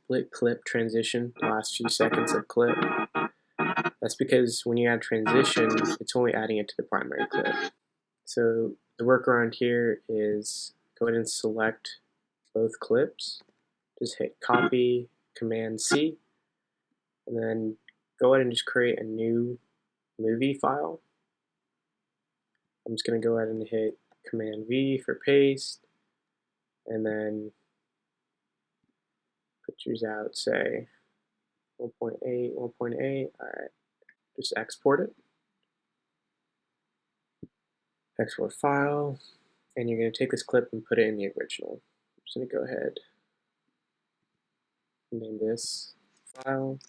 split clip transition, the last few seconds of clip. That's because when you add transition, it's only adding it to the primary clip. So the workaround here is go ahead and select both clips. Just hit copy, Command C, and then go ahead and just create a new movie file. I'm just going to go ahead and hit Command V for paste, and then pictures out, say 1.8, 1.8. Alright, just export it. Export file, and you're going to take this clip and put it in the original. I'm just going to go ahead and name this file.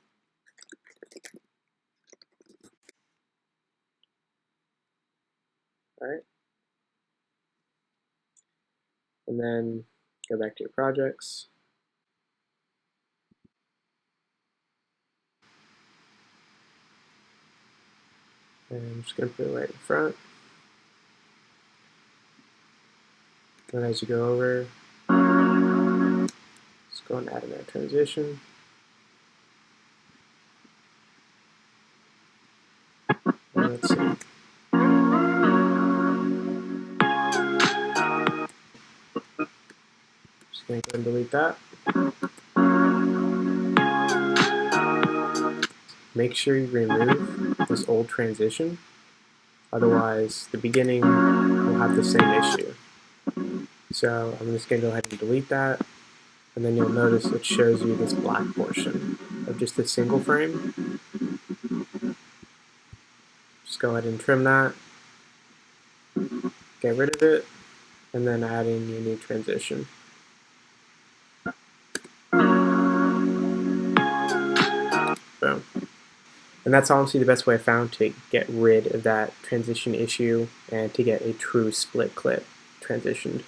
Alright. And then go back to your projects. And I'm just going to put it right in front. And as you go over, just go and add another transition. And let's see. Just going to go and delete that. Make sure you remove this old transition, otherwise the beginning will have the same issue. So I'm just going to go ahead and delete that, and then you'll notice it shows you this black portion of just a single frame. Just go ahead and trim that, get rid of it, and then add in your new transition. Boom. And that's honestly the best way I found to get rid of that transition issue and to get a true split clip transitioned.